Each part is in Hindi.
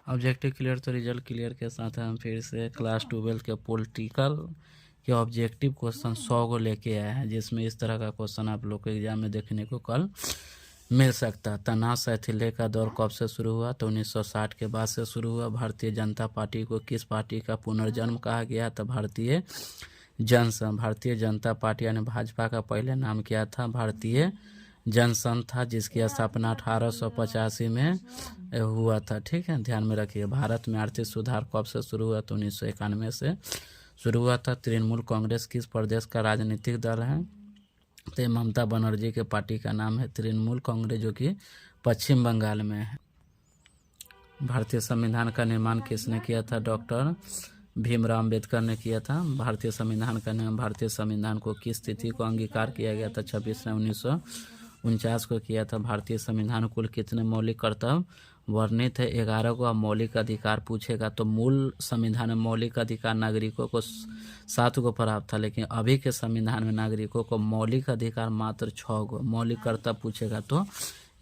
ऑब्जेक्टिव क्लियर तो रिजल्ट क्लियर के साथ हम फिर से क्लास 12 के पॉलिटिकल के ऑब्जेक्टिव क्वेश्चन 100 को लेके आए हैं, जिसमें इस तरह का क्वेश्चन आप लोग को एग्जाम में देखने को कल मिल सकता है। तनाव शैथिल्य का दौर कब से शुरू हुआ? तो 1960 के बाद से शुरू हुआ। भारतीय जनता पार्टी को किस पार्टी का पुनर्जन्म कहा गया? तो भारतीय जनसंघ। भारतीय जनता पार्टी यानी भाजपा का पहले नाम क्या था? भारतीय जनसंघ था, जिसकी स्थापना 1885 में हुआ था। ठीक है, ध्यान में रखिए। भारत में आर्थिक सुधार कब से शुरू हुआ? तो 1991 से शुरू हुआ था। तृणमूल कांग्रेस किस प्रदेश का राजनीतिक दल है? तो ममता बनर्जी के पार्टी का नाम है तृणमूल कांग्रेस, जो कि पश्चिम बंगाल में है। भारतीय संविधान का निर्माण किसने किया था? डॉक्टर भीमराव अम्बेडकर ने किया था भारतीय संविधान का निर्माण। भारतीय संविधान को किस तिथि को अंगीकार किया गया था? 26 मई 1949 को किया था। भारतीय संविधान कुल कितने मौलिक कर्तव्य वर्णित है? 11 को। अब मौलिक अधिकार पूछेगा तो मूल संविधान में मौलिक अधिकार नागरिकों को 7 को प्राप्त था, लेकिन अभी के संविधान में नागरिकों को मौलिक अधिकार मात्र 6 को। मौलिक कर्तव्य पूछेगा तो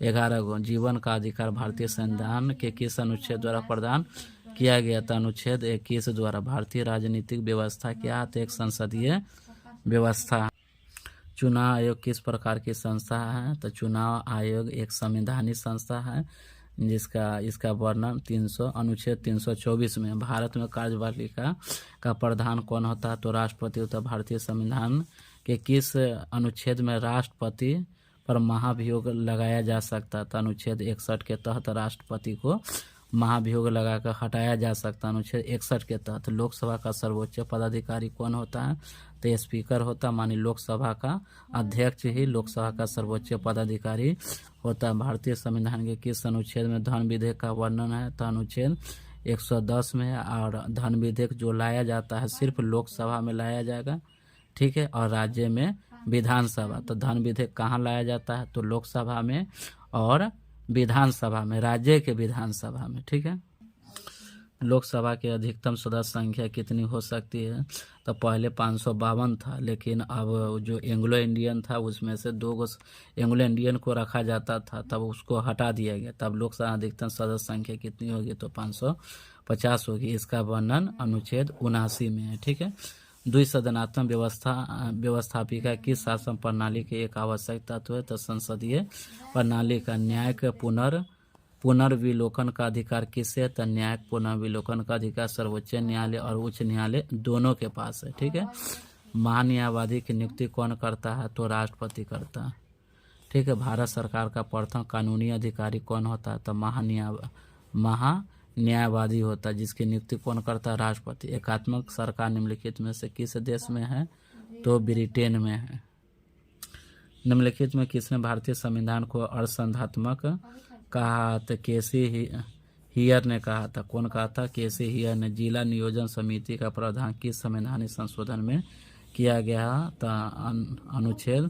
11 को। जीवन का अधिकार भारतीय संविधान के किस अनुच्छेद द्वारा प्रदान किया गया था? अनुच्छेद 21 द्वारा। भारतीय राजनीतिक व्यवस्था क्या है? तो एक संसदीय व्यवस्था। चुनाव आयोग किस प्रकार की संस्था है? तो चुनाव आयोग एक संवैधानिक संस्था है, जिसका इसका वर्णन अनुच्छेद 324 में। भारत में कार्यपालिका का प्रधान कौन होता है? तो राष्ट्रपति होता है। भारतीय संविधान के किस अनुच्छेद में राष्ट्रपति पर महाभियोग लगाया जा सकता था? अनुच्छेद 61 के तहत राष्ट्रपति को महाभियोग लगाकर हटाया जा सकता है। अनुच्छेद 61 के तहत। लोकसभा का सर्वोच्च पदाधिकारी कौन होता है? तो स्पीकर होता है। मानी लोकसभा का अध्यक्ष ही लोकसभा का सर्वोच्च पदाधिकारी होता है। भारतीय संविधान के किस अनुच्छेद में धन विधेयक का वर्णन है? तो अनुच्छेद 110 में। और धन विधेयक जो लाया जाता है सिर्फ लोकसभा में लाया जाएगा, ठीक है, और राज्य में विधानसभा। तो धन विधेयक कहाँ लाया जाता है? तो लोकसभा में और विधानसभा में, राज्य के विधानसभा में, ठीक है। लोकसभा की अधिकतम सदस्य संख्या कितनी हो सकती है? तो पहले 552 था, लेकिन अब जो एंग्लो इंडियन था उसमें से 2 एंग्लो इंडियन को रखा जाता था, तब उसको हटा दिया गया। तब लोकसभा अधिकतम सदस्य संख्या कितनी होगी? तो 550 होगी। इसका वर्णन अनुच्छेद 79 में है, ठीक है। द्विसदनात्मक व्यवस्थापिका किस शासन प्रणाली के एक आवश्यक तत्व है? तो संसदीय प्रणाली का। न्याय के पुनर्विलोकन का अधिकार किससे है? तो न्यायिक पुनर्विलोकन का अधिकार सर्वोच्च न्यायालय और उच्च न्यायालय दोनों के पास है, ठीक है। महान्यायवादी की नियुक्ति कौन करता है? तो राष्ट्रपति करता है, ठीक है। भारत सरकार का प्रथम कानूनी अधिकारी कौन होता है? तो महान्यायवादी होता है, जिसकी नियुक्ति कौन करता है? राष्ट्रपति। एकात्मक सरकार निम्नलिखित में से किस देश में है? तो ब्रिटेन में है। निम्नलिखित में किसने भारतीय संविधान को अनुसंधात्मक कहा? तो केसी हियर ने कहा था। कौन कहा था? केसी हियर ने। जिला नियोजन समिति का प्रावधान किस संवैधानिक संशोधन में किया गया? तो अनुच्छेद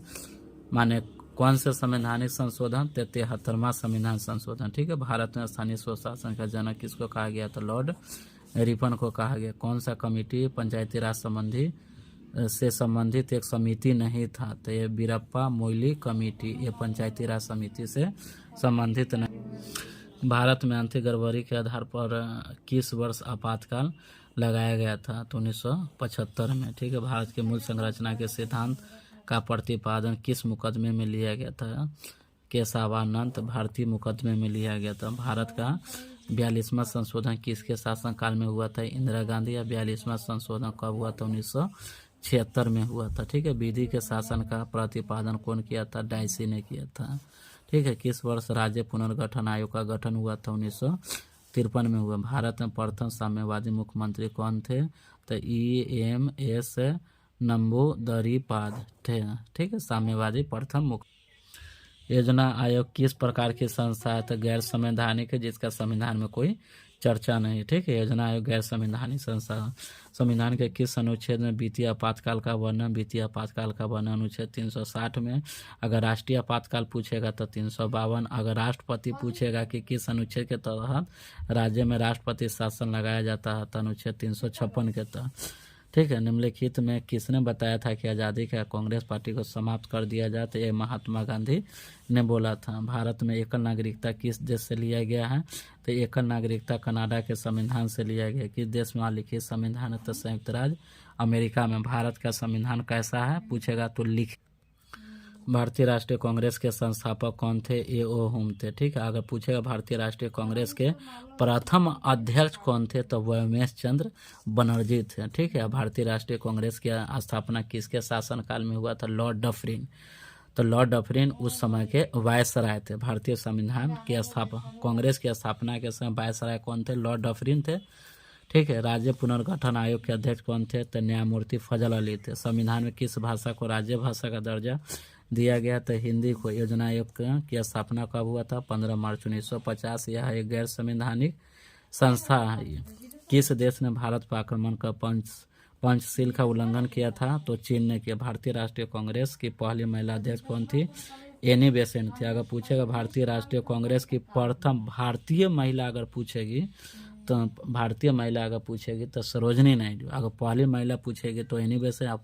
माने कौन से संवैधानिक संशोधन? 73वां संविधान संशोधन, ठीक है। भारत में स्थानीय स्वशासन का जनक किसको कहा गया? तो लॉर्ड रिपन को कहा गया। कौन सा कमेटी पंचायती राज से संबंधित एक समिति नहीं था? तो ये बीरप्पा मोइली कमेटी, ये पंचायती राज समिति से संबंधित नहीं। भारत में आंतरिक गड़बड़ी के आधार पर किस वर्ष आपातकाल लगाया गया था? तो 1975 में, ठीक है। भारत के मूल संरचना के सिद्धांत का प्रतिपादन किस मुकदमे में लिया गया था? केशवानंद भारतीय मुकदमे में लिया गया था। भारत का 42वां संशोधन किसके शासनकाल में हुआ था? इंदिरा गांधी। या 42वां संशोधन कब हुआ था? 1976 में हुआ था, ठीक है। विधि के शासन का प्रतिपादन कौन किया था? डायसी ने किया था, ठीक है। किस वर्ष राज्य पुनर्गठन आयोग का गठन हुआ था? 1953 में हुआ। भारत में प्रथम साम्यवादी मुख्यमंत्री कौन थे? तो EMS नंबूदरीपाद थे, ठीक है, साम्यवादी प्रथम मुख्य। योजना आयोग किस प्रकार की संस्था है? तो गैर संवैधानिक है, जिसका संविधान में कोई चर्चा नहीं, ठीक है। योजना आयोग गैर संवैधानिक संस्था। संविधान के किस अनुच्छेद में वित्तीय आपातकाल का वर्णन? वित्तीय आपातकाल का वर्णन अनुच्छेद 360 में। अगर राष्ट्रीय आपातकाल पूछेगा तो 352। अगर राष्ट्रपति पूछेगा कि किस अनुच्छेद के तहत राज्य में राष्ट्रपति शासन लगाया जाता है तो अनुच्छेद 356 के तहत। ठीक है। निम्नलिखित में किसने बताया था कि आज़ादी का कांग्रेस पार्टी को समाप्त कर दिया जाए? तो ये महात्मा गांधी ने बोला था। भारत में एकल नागरिकता किस देश से लिया गया है? तो एकल नागरिकता कनाडा के संविधान से लिया गया। किस देश में लिखित संविधान है? तो संयुक्त राज्य अमेरिका में। भारत का संविधान कैसा है पूछेगा तो लिख। भारतीय राष्ट्रीय कांग्रेस के संस्थापक कौन थे? ए.ओ. हुम थे। ठीक है। अगर पूछेगा भारतीय राष्ट्रीय कांग्रेस के प्रथम अध्यक्ष कौन थे? तो व्योमेश चंद्र बनर्जी थे। ठीक है। भारतीय राष्ट्रीय कांग्रेस की स्थापना किसके शासनकाल में हुआ था? Lord Dufferin. तो लॉर्ड डफरिन उस समय के वायसराय थे। भारतीय संविधान की कांग्रेस की स्थापना के समय वायसराय कौन थे? लॉर्ड डफरिन थे। ठीक है। राज्य पुनर्गठन आयोग के अध्यक्ष कौन थे? तो न्यायमूर्ति फजल अली थे। संविधान में किस भाषा को राज्य भाषा का दर्जा दिया गया? तो हिंदी को। योजना आयोग की स्थापना कब हुआ था? 15 मार्च 1950। यह एक गैर संवैधानिक संस्था है। किस देश ने भारत पर आक्रमण का पंचशील का उल्लंघन किया था? तो चीन ने किया। भारतीय राष्ट्रीय कांग्रेस की पहली महिला अध्यक्ष कौन थी? एनी बेसेंट थी। अगर पूछेगा भारतीय राष्ट्रीय कांग्रेस की प्रथम भारतीय महिला अगर पूछेगी तो भारतीय महिला अगर पूछेगी तो सरोजनी नायडू। अगर पहली महिला पूछेगी तो एनी बेसेंट।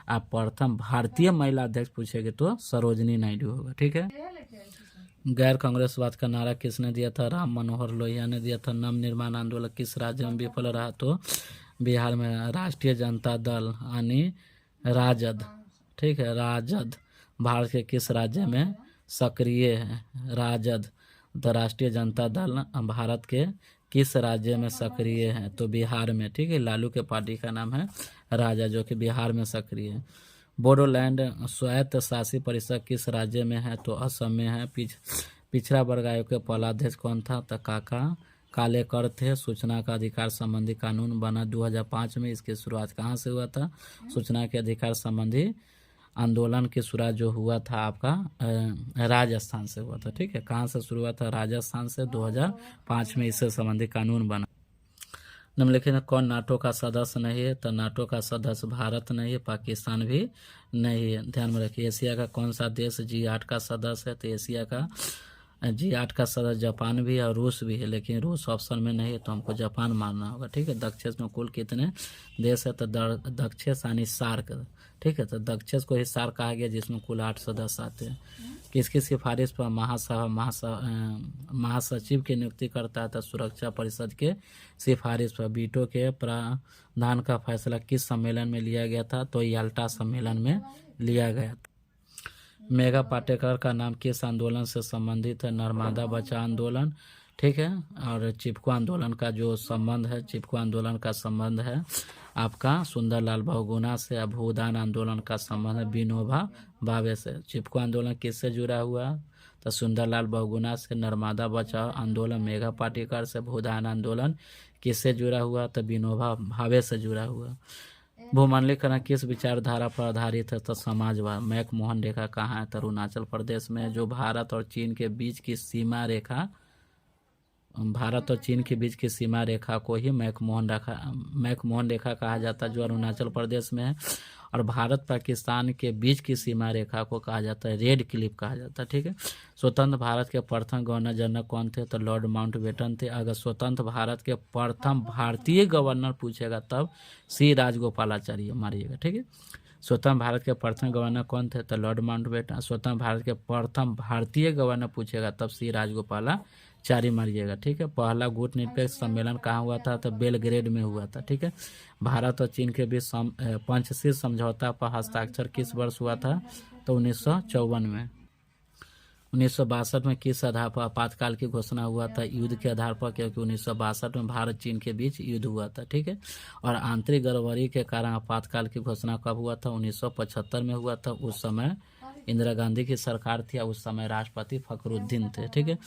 आप प्रथम भारतीय महिला अध्यक्ष पूछेगी तो सरोजनी नायडू होगा। ठीक है। गैर कांग्रेसवाद का नारा किसने दिया था? राम मनोहर लोहिया ने दिया था। नव निर्माण आंदोलन किस राज्य में विफल रहा? तो बिहार में। राष्ट्रीय जनता दल यानी राजद। ठीक है। राजद भारत के किस राज्य में सक्रिय है? राजद। तो राष्ट्रीय जनता दल भारत के किस राज्य में सक्रिय है? तो बिहार में। ठीक है। लालू के पार्टी का नाम है राजा, जो कि बिहार में सक्रिय है। बोडोलैंड स्वायत्त शासी परिषद किस राज्य में है? तो असम में है। पिछड़ा वर्ग आयोग के पहला अध्यक्ष कौन था? तो काका कालेकर थे। सूचना का अधिकार संबंधी कानून बना 2005 में। इसकी शुरुआत कहाँ से हुआ था? सूचना के अधिकार संबंधी आंदोलन की शुरुआत जो हुआ था आपका राजस्थान से हुआ था। ठीक है। कहाँ से शुरू हुआ था? राजस्थान से। 2005 में इससे संबंधी कानून बना। निम्नलिखित में कौन नाटो का सदस्य नहीं है? तो नाटो का सदस्य भारत नहीं है, पाकिस्तान भी नहीं है। ध्यान में रखिए। एशिया का कौन सा देश G8 का सदस्य है? तो एशिया का G8 का सदस्य जापान भी है और रूस भी है, लेकिन रूस ऑप्शन में नहीं है तो हमको जापान मानना होगा। ठीक है। दक्षिण में कुल कितने देश है? तो दक्षिण यानी सार्क। ठीक है। तो दक्षिण को ही सार्क कहा गया, जिसमें कुल 8 सदस्य आते हैं। किसकी सिफारिश पर महासचिव की नियुक्ति करता है? तो सुरक्षा परिषद के सिफारिश पर। वीटो के प्रावधान का फैसला किस सम्मेलन में लिया गया था? तो याल्टा सम्मेलन में लिया गया था। मेघा पाटेकर का नाम किस आंदोलन से संबंधित है? नर्मदा बचाओ आंदोलन। ठीक है। और चिपको आंदोलन का जो संबंध है, चिपको आंदोलन का संबंध है आपका सुंदरलाल बहुगुणा से। भूदान आंदोलन का संबंध है विनोबा भावे से। चिपको आंदोलन किससे जुड़ा हुआ? तो सुंदरलाल बहुगुणा से। नर्मदा बचाओ आंदोलन मेघा पाटेकर से। भूदान आंदोलन किससे जुड़ा हुआ? तो विनोबा भावे से जुड़ा हुआ। भूमंडलीकरण किस विचारधारा पर आधारित है? तो समाजवाद। मैकमोहन रेखा कहाँ है? तो अरुणाचल प्रदेश में। जो भारत और चीन के बीच की सीमा रेखा, भारत और चीन के बीच की सीमा रेखा को ही मैकमोहन रेखा कहा जाता है, जो अरुणाचल प्रदेश में है। और भारत पाकिस्तान के बीच की सीमा रेखा को कहा जाता है रेड क्लिफ कहा जाता है। ठीक है। स्वतंत्र भारत के प्रथम गवर्नर जनरल कौन थे? तो लॉर्ड माउंटबेटन थे। अगर स्वतंत्र भारत के प्रथम भारतीय गवर्नर पूछेगा तब सी राजगोपालाचार्य मारिएगा। ठीक है। स्वतंत्र भारत के प्रथम गवर्नर कौन थे? तो लॉर्ड माउंटबेटन। स्वतंत्र भारत के प्रथम भारतीय गवर्नर पूछेगा तब सी राजगोपालाचार्य मारिएगा। ठीक है। पहला गुट निरपेक्ष सम्मेलन कहाँ हुआ था? तो बेलग्रेड में हुआ था। ठीक है। भारत और चीन के बीच पंचशील समझौता पर हस्ताक्षर किस वर्ष हुआ था? तो 1954 में। 1962 में किस आधार पर आपातकाल की घोषणा हुआ था? युद्ध के आधार पर, क्योंकि 1962 में भारत चीन के बीच युद्ध हुआ था। ठीक है। और आंतरिक गड़बड़ी के कारण आपातकाल की घोषणा कब हुआ था? 1975 में हुआ था। उस समय इंदिरा गांधी की सरकार थी, उस समय राष्ट्रपति फखरुद्दीन थे। ठीक है।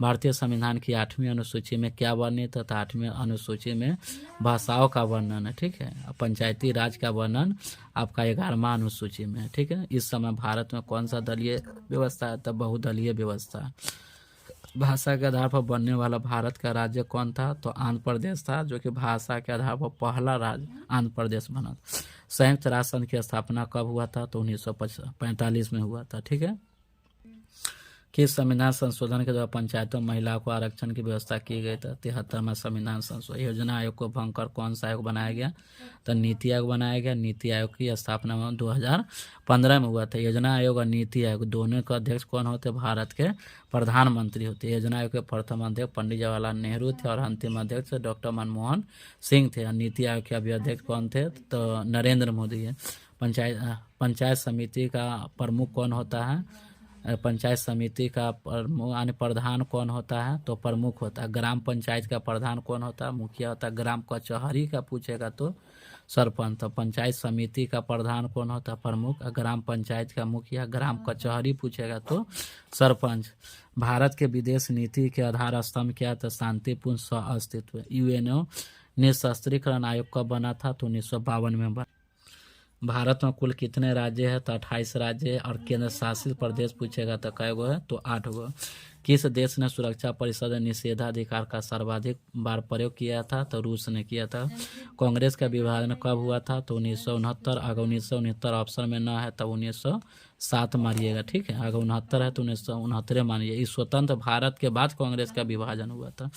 भारतीय संविधान की 8वीं अनुसूची में क्या वर्णित है? 8वीं अनुसूची में भाषाओं का वर्णन है। ठीक है। पंचायती राज का वर्णन आपका 11वां अनुसूची में है। ठीक है। इस समय भारत में कौन सा दलीय व्यवस्था है? तो बहुदलीय व्यवस्था। भाषा के आधार पर बनने वाला भारत का राज्य कौन था? तो आंध्र प्रदेश था, जो कि भाषा के आधार पर पहला राज्य आंध्र प्रदेश बना। संयुक्त राष्ट्र संघ की स्थापना कब हुआ था? तो 1945 में हुआ था। ठीक है। किस संविधान संशोधन के द्वारा पंचायतों में महिलाओं को आरक्षण की व्यवस्था की गई? तो 73वां संविधान संशोधन। योजना आयोग को भंग कर कौन सा आयोग बनाया गया? तो नीति आयोग बनाया गया। नीति आयोग की स्थापना 2015 में हुआ था। योजना आयोग और नीति आयोग दोनों के अध्यक्ष कौन होते? भारत के प्रधानमंत्री होते। योजना आयोग के प्रथम अध्यक्ष पंडित जवाहरलाल नेहरू थे और अंतिम अध्यक्ष डॉक्टर मनमोहन सिंह थे। नीति आयोग के अभी अध्यक्ष कौन थे? तो नरेंद्र मोदी है। पंचायत समिति का प्रमुख कौन होता है? पंचायत समिति का प्रधान कौन होता है? तो प्रमुख होता है। ग्राम पंचायत का प्रधान कौन होता है? मुखिया होता है। ग्राम कचहरी का पूछेगा तो सरपंच। तो पंचायत समिति का प्रधान कौन होता है? प्रमुख। ग्राम पंचायत का मुखिया। ग्राम कचहरी पूछेगा तो सरपंच। भारत के विदेश नीति के आधार स्तंभ क्या था? शांतिपूर्ण सह-अस्तित्व। यूएनओ निशस्त्रीकरण आयोग कब बना था? तो 1952 में बना। भारत में कुल कितने राज्य है? तो 28 राज्य और केंद्र शासित प्रदेश पूछेगा तो कै गो है? तो 8 गो। किस देश ने सुरक्षा परिषद में निषेधाधिकार का सर्वाधिक बार प्रयोग किया था? तो रूस ने किया था। कांग्रेस का विभाजन कब हुआ था? तो 1969। अगर 1969 ऑप्शन में न है तब 1907 मारिएगा, ठीक है। अगर 69 है तो 1969 मानिए। इस स्वतंत्र भारत के बाद कांग्रेस का विभाजन हुआ था।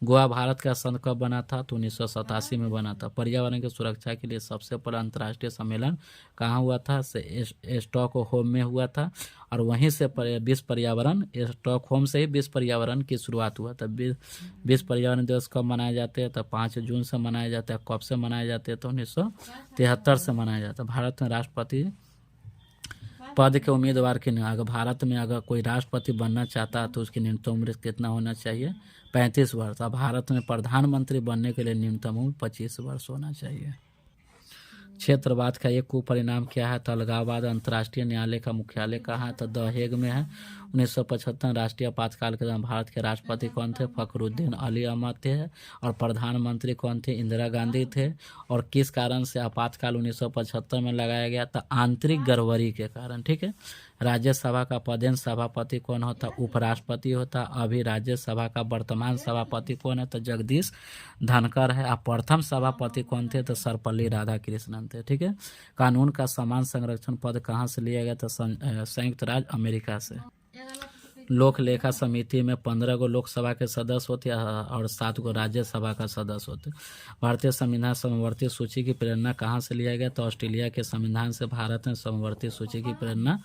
गोवा भारत का संघ कब बना था? तो 1987 में बना था। पर्यावरण की सुरक्षा के लिए सबसे पहला अंतर्राष्ट्रीय सम्मेलन कहाँ हुआ था? स्टॉकहोम में हुआ था। और वहीं से विश्व पर्यावरण, स्टॉकहोम से ही विश्व पर्यावरण की शुरुआत हुआ था। विश्व पर्यावरण दिवस कब मनाए जाते हैं? तो 5 जून से मनाया जाता है। कब से मनाए जाते हैं? तो 1973 से मनाया जाता है। भारत में राष्ट्रपति पद के उम्मीदवार के लिए अगर भारत में अगर कोई राष्ट्रपति बनना चाहता है तो उसकी न्यूनतम उम्र कितना होना चाहिए? 35 वर्ष। अब भारत में प्रधानमंत्री बनने के लिए न्यूनतम उम्र 25 वर्ष होना चाहिए। क्षेत्रवाद का एक कुपरिणाम क्या है? तो अलगाववाद। अंतर्राष्ट्रीय न्यायालय का मुख्यालय कहाँ है? तो द हेग में है। 1975 राष्ट्रीय आपातकाल के दौरान भारत के राष्ट्रपति कौन थे? फखरुद्दीन अली अहमद थे। और प्रधानमंत्री कौन थे? इंदिरा गांधी थे। और किस कारण से आपातकाल 1975 में लगाया गया? था आंतरिक गड़बड़ी के कारण, ठीक है। राज्यसभा का पदेन सभापति कौन होता? उपराष्ट्रपति होता। अभी राज्यसभा का वर्तमान सभापति कौन है? तो जगदीश धनखड़ है। अब प्रथम सभापति कौन थे? तो सर्वपल्ली राधाकृष्णन थे, ठीक है। कानून का समान संरक्षण पद कहाँ से लिया गया? तो संयुक्त राज्य अमेरिका से। लोक लेखा समिति में 15 गो लोकसभा के सदस्य होते और 7 गो राज्यसभा का सदस्य होते। भारतीय संविधान समवर्ती सूची की प्रेरणा कहाँ से लिया गया? तो ऑस्ट्रेलिया के संविधान से भारत में समवर्ती सूची की प्रेरणा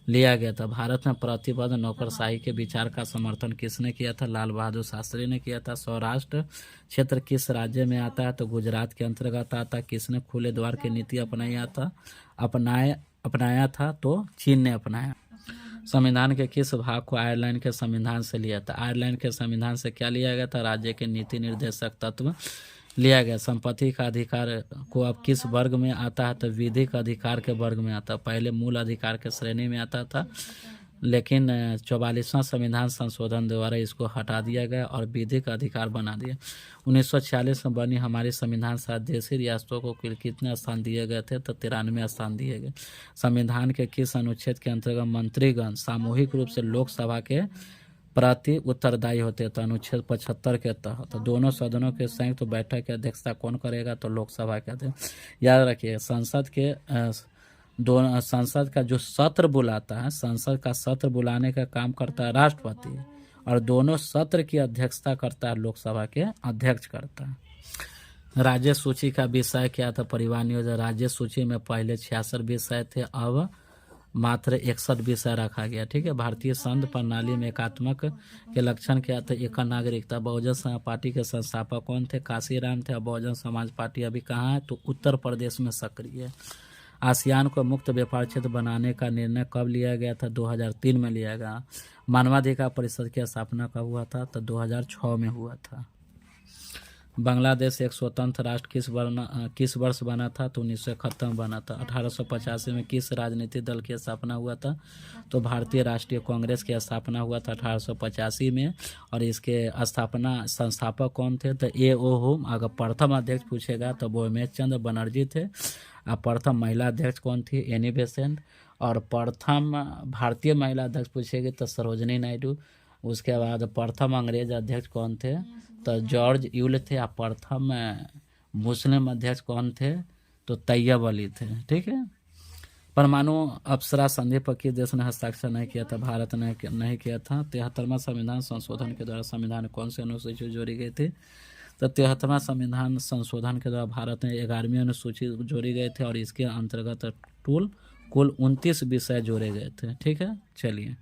लिया गया था। भारत में प्रतिबद्ध नौकरशाही के विचार का समर्थन किसने किया था? लाल बहादुर शास्त्री ने किया था। सौराष्ट्र क्षेत्र किस राज्य में आता है? तो गुजरात के अंतर्गत आता। किसने खुले द्वार की नीति अपनाया था? तो चीन ने अपनाया। संविधान के किस भाग को आयरलैंड के संविधान से लिया था? आयरलैंड के संविधान से क्या लिया गया था? राज्य के नीति निर्देशक तत्व लिया गया। संपत्ति का अधिकार को अब किस वर्ग में आता है? तो विधिक अधिकार के वर्ग में आता। पहले मूल अधिकार के श्रेणी में आता था, लेकिन 44वां संविधान संशोधन द्वारा इसको हटा दिया गया और विधिक अधिकार बना दिया। 1946 में बनी हमारी संविधान 7 देशी रियासतों को कितने स्थान दिए गए थे? तो 93 स्थान दिए गए। संविधान के किस अनुच्छेद के अंतर्गत मंत्रीगण सामूहिक रूप से लोकसभा के प्रति उत्तरदायी होते? तो अनुच्छेद 75 के तहत। तो दोनों सदनों के संयुक्त बैठक की अध्यक्षता कौन करेगा? तो लोकसभा के अध्यक्ष। याद रखिए, संसद का जो सत्र बुलाता है, संसद का सत्र बुलाने का काम करता है राष्ट्रपति और दोनों सत्र की अध्यक्षता करता है लोकसभा के अध्यक्ष करता है। राज्य सूची का विषय क्या था? परिवार नियोजन। राज्य सूची में पहले 66 विषय थे, अब मात्र 61 विषय रखा गया, ठीक है। भारतीय संघ प्रणाली में एकात्मक के लक्षण क्या थे? एकल नागरिकता। बहुजन समाज पार्टी के संस्थापक कौन थे? काशीराम थे। बहुजन समाज पार्टी अभी कहाँ है? तो उत्तर प्रदेश में सक्रिय है। आसियान को मुक्त व्यापार क्षेत्र बनाने का निर्णय कब लिया गया था? 2003 में लिया गया। मानवाधिकार परिषद की स्थापना कब हुआ था? तो 2006 में हुआ था। बांग्लादेश एक स्वतंत्र राष्ट्र किस वर्ष बना था? तो 1971 में बना था। 1885 में किस राजनीतिक दल की स्थापना हुआ था? तो भारतीय राष्ट्रीय कांग्रेस की स्थापना हुआ था 1885 में। और इसके संस्थापक कौन थे? तो A.O. होम। अगर प्रथम अध्यक्ष पूछेगा तो बोमेश चंद्र बनर्जी थे। प्रथम महिला अध्यक्ष कौन थी? Annie Besant. और प्रथम भारतीय महिला अध्यक्ष पूछेगी तो सरोजनी नायडू। उसके बाद प्रथम अंग्रेज अध्यक्ष कौन थे? तो जॉर्ज यूल थे। प्रथम मुस्लिम अध्यक्ष कौन थे? तो तैयब अली थे, ठीक है। परमाणु अप्सरा संधि पर किस देश ने हस्ताक्षर नहीं किया था? भारत ने नहीं किया था। 73वां संविधान संशोधन के द्वारा संविधान कौन से अनुसूची जोड़ी गई थी? तो 73वां संविधान संशोधन के द्वारा भारत में 11वीं अनुसूची जोड़ी गए थे और इसके अंतर्गत कुल 29 विषय जोड़े गए थे। ठीक है, चलिए।